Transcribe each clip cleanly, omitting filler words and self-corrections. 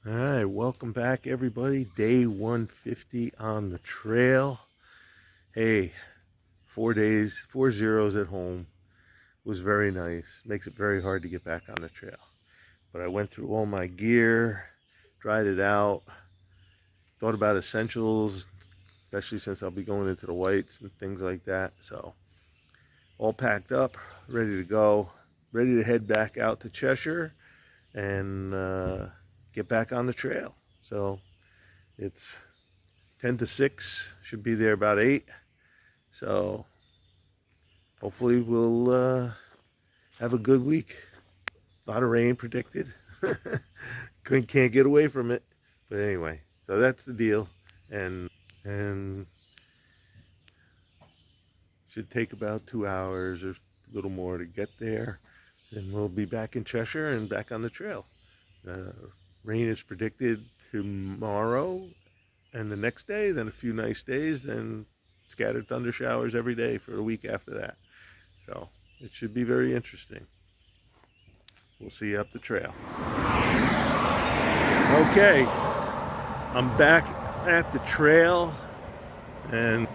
All right, welcome back everybody. Day 150 on the trail. Hey, 4 days, 4 zeros at home was very nice. Makes it very hard to get back on the trail. But I went through all my gear, dried it out, thought about essentials, especially since I'll be going into the whites and things like that. So all packed up, ready to go, ready to head back out to Cheshire and get back on the trail. So it's 10 to 6, should be there about 8. So hopefully we'll have a good week. A lot of rain predicted. Can't get away from it. But anyway, so that's the deal. And should take about 2 hours or a little more to get there. And we'll be back in Cheshire and back on the trail. Rain is predicted tomorrow and the next day, then a few nice days, then scattered thunder showers every day for a week after that. So it should be very interesting. We'll see you up the trail. Okay, I'm back at the trail, and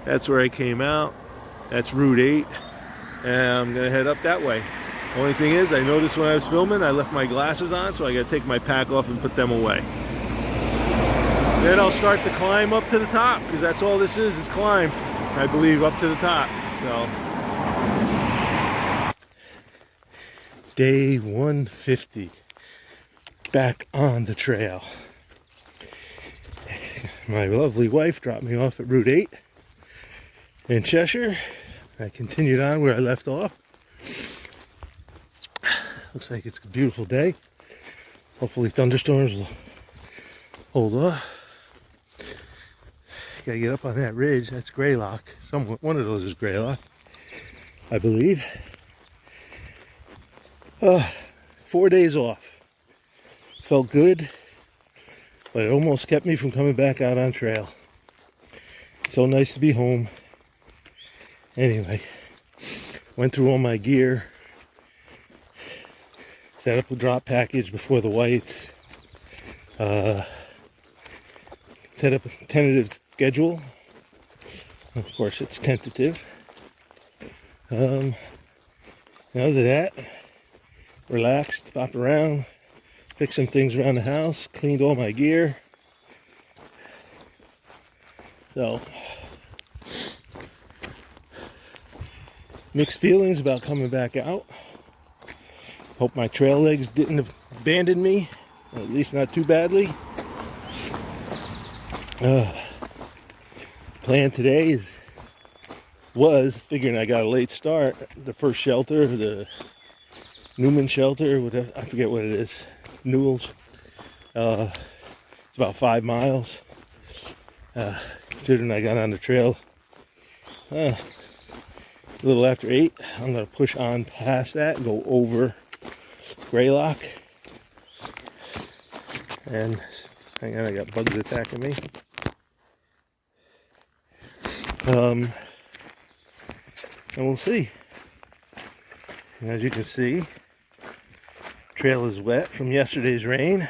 that's where I came out. That's Route 8, and I'm gonna head up that way. Only thing is, I noticed when I was filming, I left my glasses on, so I gotta take my pack off and put them away. Then I'll start the climb up to the top, because that's all this is climb, I believe, up to the top. So, day 150, back on the trail. My lovely wife dropped me off at Route 8 in Cheshire. I continued on where I left off. Looks like it's a beautiful day. Hopefully thunderstorms will hold off. Gotta get up on that ridge. That's Greylock. One of those is Greylock, I believe. 4 days off. Felt good, but it almost kept me from coming back out on trail. So nice to be home. Anyway, went through all my gear. Set up a drop package before the whites. Set up a tentative schedule. Of course, it's tentative. Other than that, relaxed, bopped around, fixed some things around the house, cleaned all my gear. So, mixed feelings about coming back out. Hope my trail legs didn't abandon me, at least not too badly. Plan today was figuring I got a late start. The first shelter, the Noepel Shelter, whatever, I forget what it is. Newell's. It's about 5 miles. Considering I got on the trail a little after 8, I'm gonna push on past that and go over Greylock. And hang on, I got bugs attacking me. And we'll see. And as you can see, trail is wet from yesterday's rain.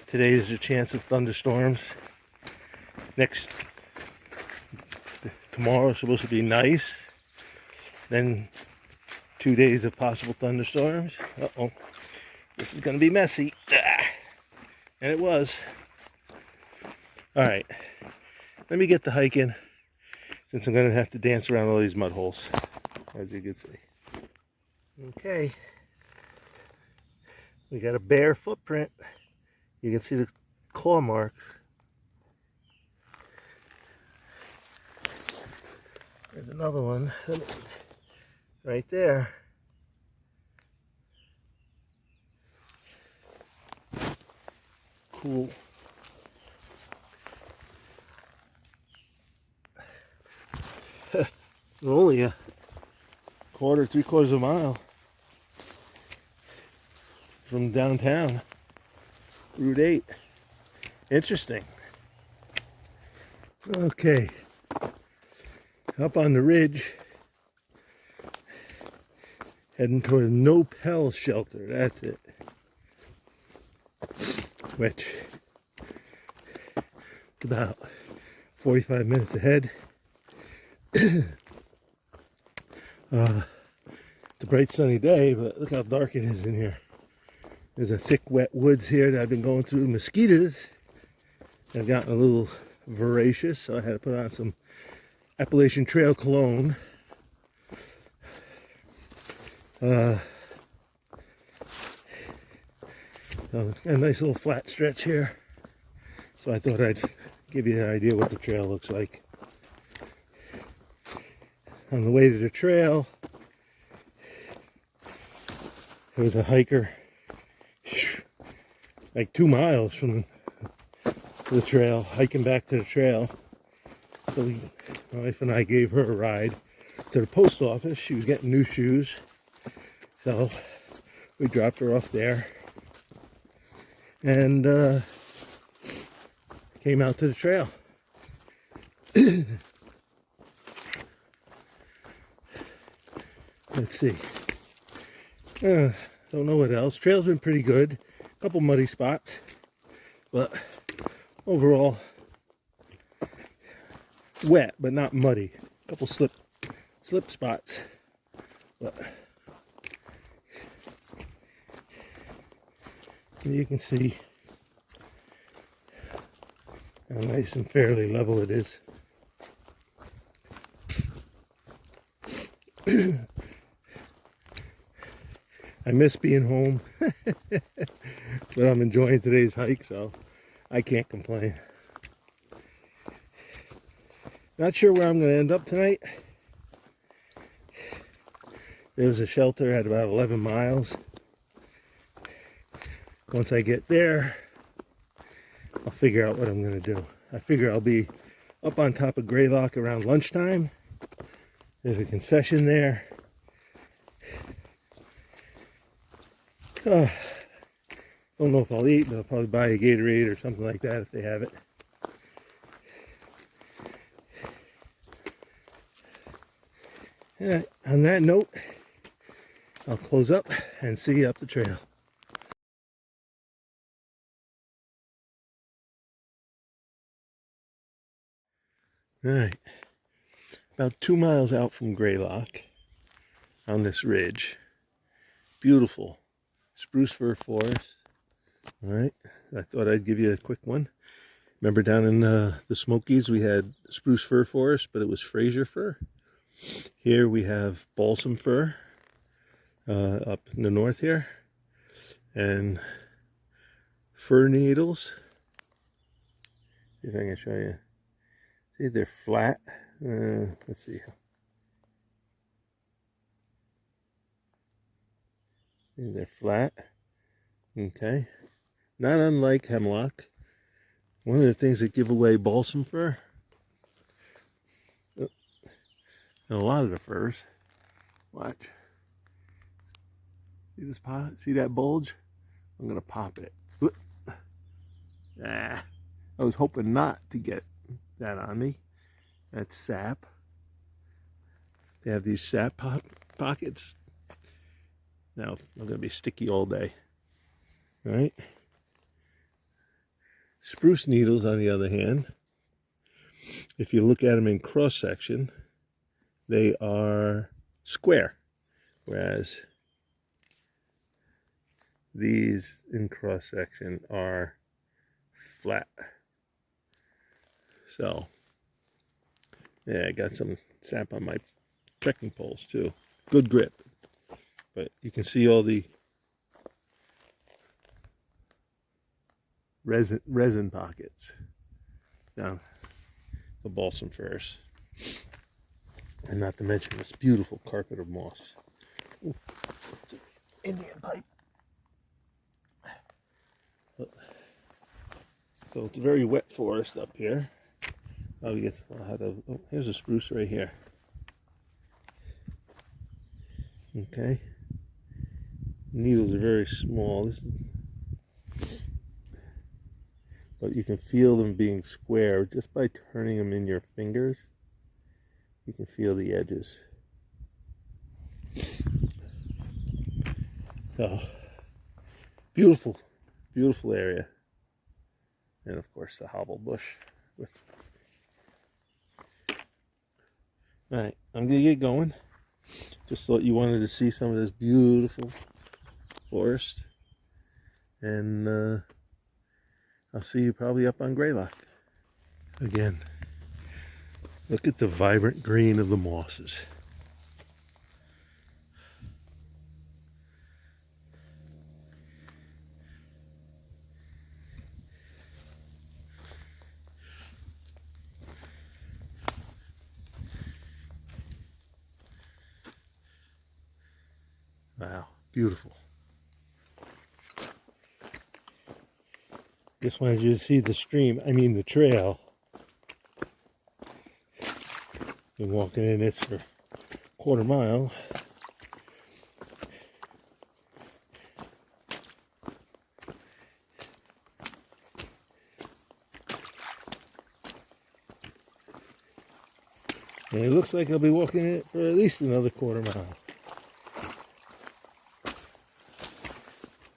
Today is a chance of thunderstorms. Tomorrow is supposed to be nice. Then 2 days of possible thunderstorms. Uh-oh. This is going to be messy. And it was. All right. Let me get the hike in, since I'm going to have to dance around all these mud holes, as you can see. Okay. We got a bare footprint. You can see the claw marks. There's another one right there. Cool. Only a quarter, 3/4 of a mile from downtown. Route 8. Interesting. Okay. Up on the ridge. Heading toward Noepel Shelter. That's it. which is about 45 minutes ahead. It's a bright sunny day, but look how dark it is in here. There's a thick wet woods here that I've been going through. Mosquitoes have gotten a little voracious, so I had to put on some Appalachian Trail cologne. So it's got a nice little flat stretch here, so I thought I'd give you an idea what the trail looks like. On the way to the trail, there was a hiker like 2 miles from the trail, hiking back to the trail. So my wife and I gave her a ride to the post office. She was getting new shoes, so we dropped her off there and came out to the trail. Let's see. Don't know what else. Trail's been pretty good. A couple muddy spots, but overall wet, but not muddy. A couple slip spots, but you can see how nice and fairly level it is. I miss being home, but I'm enjoying today's hike, so I can't complain. Not sure where I'm going to end up tonight. There's a shelter at about 11 miles. Once I get there, I'll figure out what I'm going to do. I figure I'll be up on top of Greylock around lunchtime. There's a concession there. Don't know if I'll eat, but I'll probably buy a Gatorade or something like that if they have it. On that note, I'll close up and see you up the trail. All right, about 2 miles out from Greylock on this ridge. Beautiful spruce fir forest. All right, I thought I'd give you a quick one. Remember down in the Smokies we had spruce fir forest, but it was Fraser fir. Here we have balsam fir up in the north here, and fir needles. See if I can show you. See, they're flat. Let's see. They're flat. Okay. Not unlike hemlock. One of the things that give away balsam fir, and a lot of the firs, watch. See this pot? See that bulge? I'm gonna pop it. Ah, I was hoping not to get that on me. That's sap. They have these sap pockets. Now I'm gonna be sticky all day. All right. Spruce needles, on the other hand, if you look at them in cross section, they are square, whereas these in cross section are flat. So yeah, I got some sap on my trekking poles too. Good grip, but you can see all the resin pockets down the balsam firs, and not to mention this beautiful carpet of moss. Ooh, it's an Indian pipe. So it's a very wet forest up here. Oh, here's a spruce right here. Okay. Needles are very small. But you can feel them being square just by turning them in your fingers. You can feel the edges. So, beautiful, beautiful area. And of course the hobble bush. Alright, I'm gonna get going. Just thought you wanted to see some of this beautiful forest. And I'll see you probably up on Greylock. Again, look at the vibrant green of the mosses. Wow, beautiful. Just wanted you to see the stream, the trail. Been walking in this for a quarter mile. And it looks like I'll be walking it for at least another quarter mile.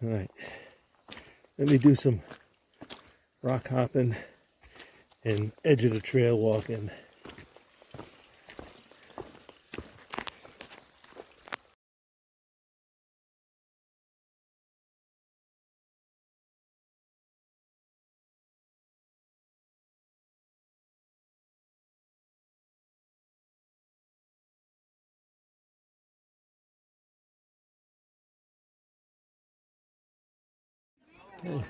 Alright, let me do some rock hopping and edge of the trail walking. Okay,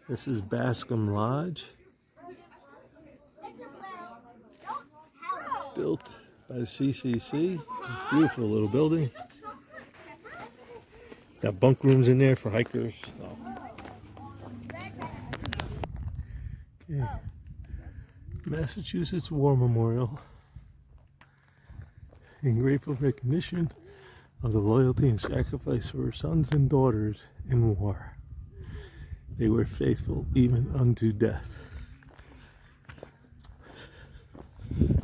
this is Bascom Lodge, built by the CCC. Beautiful little building. Got bunk rooms in there for hikers. Okay, Massachusetts War Memorial, in grateful recognition of the loyalty and sacrifice of her sons and daughters in war. They were faithful even unto death.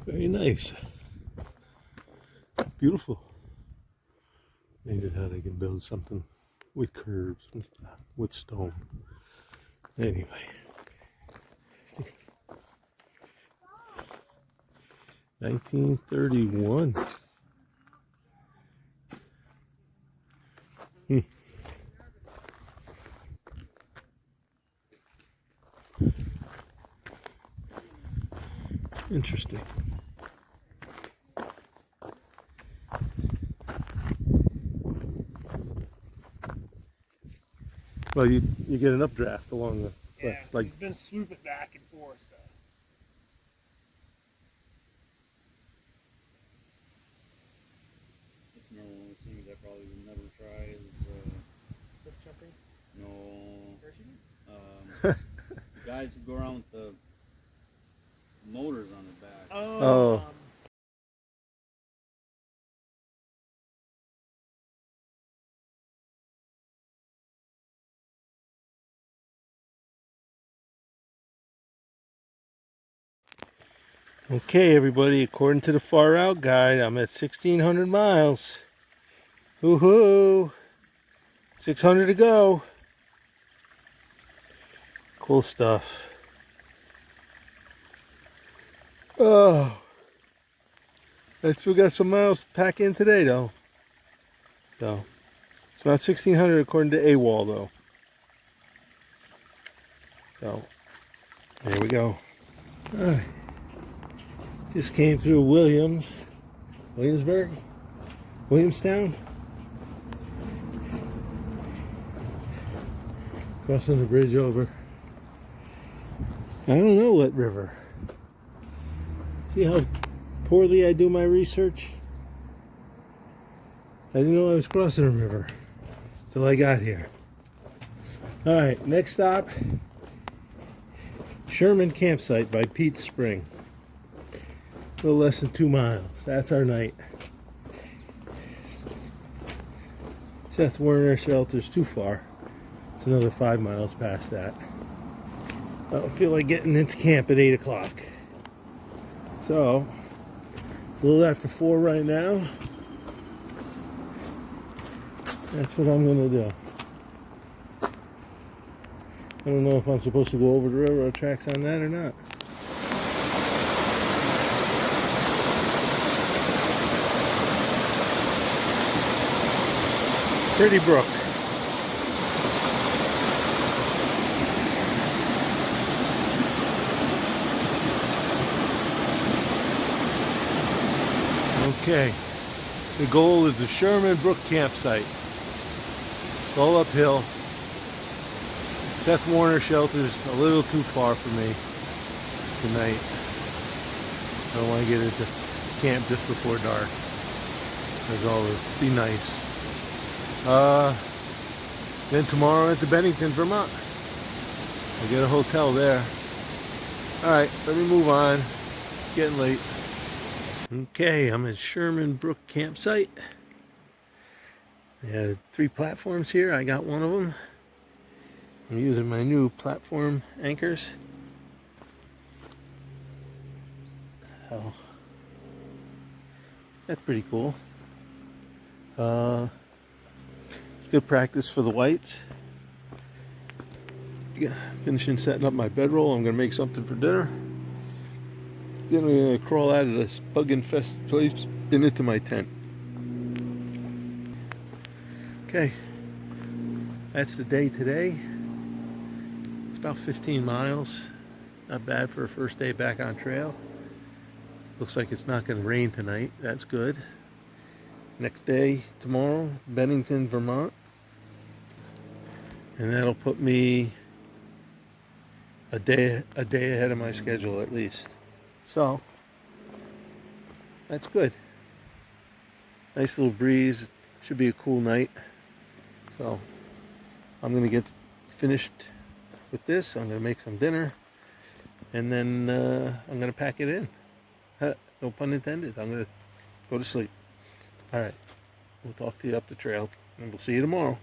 Very nice. Beautiful. Amazing how they can build something with curves and stuff, with stone. Anyway. 1931. Interesting. Well, you get an updraft along the like he's been swooping back and forth. So. It's one of those things I probably would never try is Cliff jumping? no. Parachuting? The guys who go around with the motors on their back. Oh. Okay, everybody, according to the Far Out Guide, I'm at 1,600 miles. Woohoo! 600 to go. Cool stuff. Oh, I still got some miles to pack in today, though. So, it's not 1,600 according to AWOL, though. So, there we go. All right. Just came through Williamstown. Crossing the bridge over, I don't know what river. See how poorly I do my research? I didn't know I was crossing a river till I got here. Alright, next stop, Sherman Campsite by Pete's Spring. A little less than 2 miles. That's our night. Seth Werner Shelter's too far. It's another 5 miles past that. I don't feel like getting into camp at 8 o'clock. So, it's a little after 4 right now. That's what I'm going to do. I don't know if I'm supposed to go over the railroad tracks on that or not. Pretty brook. Okay, the goal is the Sherman Brook Campsite. It's all uphill. Noepel Shelter's a little too far for me tonight. I don't want to get into camp just before dark. As always, be nice. Then tomorrow at the Bennington, Vermont. I'll get a hotel there. Alright, let me move on. It's getting late. Okay, I'm at Sherman Brook Campsite. They have 3 platforms here. I got one of them. I'm using my new platform anchors. Oh, that's pretty cool. Good practice for the whites. Yeah, finishing setting up my bedroll. I'm gonna make something for dinner. Then I'm gonna crawl out of this bug-infested place and into my tent. Okay, that's the day today. It's about 15 miles. Not bad for a first day back on trail. Looks like it's not gonna rain tonight. That's good. Next day, tomorrow, Bennington, Vermont. And that'll put me a day ahead of my schedule at least. So, that's good. Nice little breeze. Should be a cool night. So, I'm going to get finished with this. I'm going to make some dinner. And then I'm going to pack it in. No pun intended. I'm going to go to sleep. Alright. We'll talk to you up the trail. And we'll see you tomorrow.